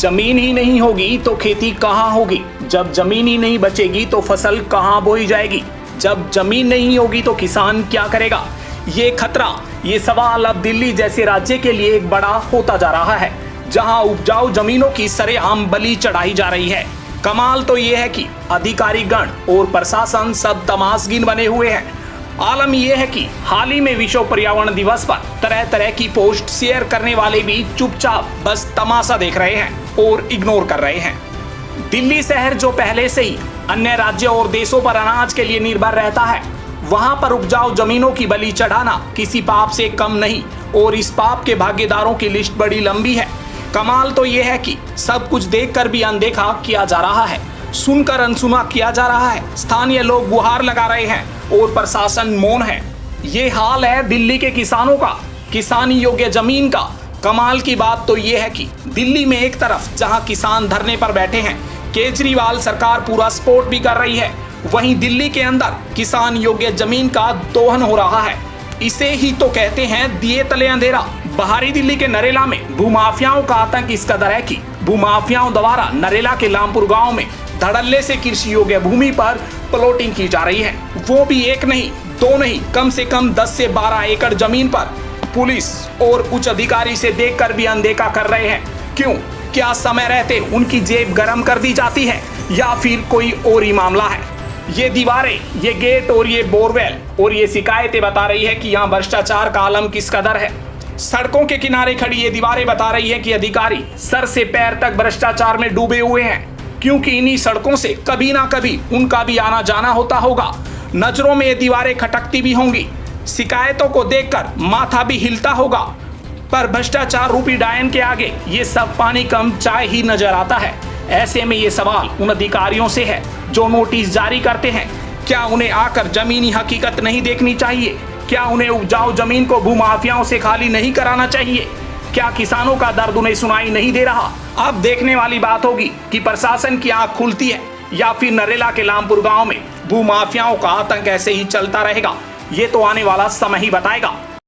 जमीन ही नहीं होगी तो खेती कहाँ होगी? जब जमीन ही नहीं बचेगी तो फसल कहाँ बोई जाएगी? जब जमीन नहीं होगी तो किसान क्या करेगा? ये खतरा, ये सवाल अब दिल्ली जैसे राज्य के लिए एक बड़ा होता जा रहा है, जहां उपजाऊ जमीनों की सरेआम बलि चढ़ाई जा रही है। कमाल तो ये है कि अधिकारी गण और प्रशासन सब तमाशगीन बने हुए हैं। आलम यह है कि हाल ही में विश्व पर्यावरण दिवस पर तरह तरह की पोस्ट शेयर करने वाले भी चुपचाप बस तमाशा देख रहे हैं और इग्नोर कर रहे हैं। दिल्ली शहर जो पहले से ही अन्य राज्यों और देशों पर अनाज के लिए निर्भर रहता है, वहां पर उपजाऊ जमीनों की बलि चढ़ाना किसी पाप से कम नहीं, और इस पाप के भागीदारों की लिस्ट बड़ी लंबी है। कमाल तो यह है कि सब कुछ देखकर भी अनदेखा किया जा रहा है, सुनकर अनसुना किया जा रहा है। स्थानीय लोग गुहार लगा रहे हैं और प्रशासन मौन है। ये हाल है दिल्ली के किसानों का, किसानी योग्य जमीन का। कमाल की बात तो यह है कि दिल्ली में एक तरफ जहां किसान धरने पर बैठे हैं, केजरीवाल सरकार पूरा सपोर्ट भी कर रही है, वहीं दिल्ली के अंदर किसान योग्य जमीन का दोहन हो रहा है। इसे ही तो कहते हैं दिए तले अंधेरा। बाहरी दिल्ली के नरेला में भूमाफियाओं का आतंक इस कदर है कि भूमाफियाओं द्वारा नरेला के लामपुर गांव में धड़ल्ले से कृषि योग्य भूमि पर प्लॉटिंग की जा रही है। वो भी एक नहीं, दो नहीं, कम से कम 10 से 12 एकड़ जमीन पर पुलिस और उच्च अधिकारी से देखकर भी अनदेखा कर रहे हैं। क्यों? क्या समय रहते उनकी जेब गर्म कर दी जाती है या फिर कोई और ही मामला है? ये दीवारें, ये गेट और ये बोरवेल और ये शिकायतें बता रही है कि यहाँ भ्रष्टाचार का आलम किस कदर है। सड़कों के किनारे खड़ी ये दीवारें बता रही है कि अधिकारी सर से पैर तक भ्रष्टाचार में डूबे हुए हैं, क्योंकि इन्हीं सड़कों से कभी ना कभी उनका भी आना जाना होता होगा। नजरों में ये दीवारें खटकती भी होंगी, शिकायतों को देखकर माथा भी हिलता होगा, पर भ्रष्टाचार रूपी डायन के आगे ये सब पानी कम चाय ही नजर आता है। ऐसे में ये सवाल उन अधिकारियों से है जो नोटिस जारी करते हैं। क्या उन्हें आकर जमीनी हकीकत नहीं देखनी चाहिए? क्या उन्हें उपजाऊ जमीन को भूमाफियाओं से खाली नहीं कराना चाहिए? क्या किसानों का दर्द उन्हें सुनाई नहीं दे रहा? अब देखने वाली बात होगी कि प्रशासन की आंख खुलती है या फिर नरेला के लामपुर गांव में भूमाफियाओं का आतंक ऐसे ही चलता रहेगा। ये तो आने वाला समय ही बताएगा।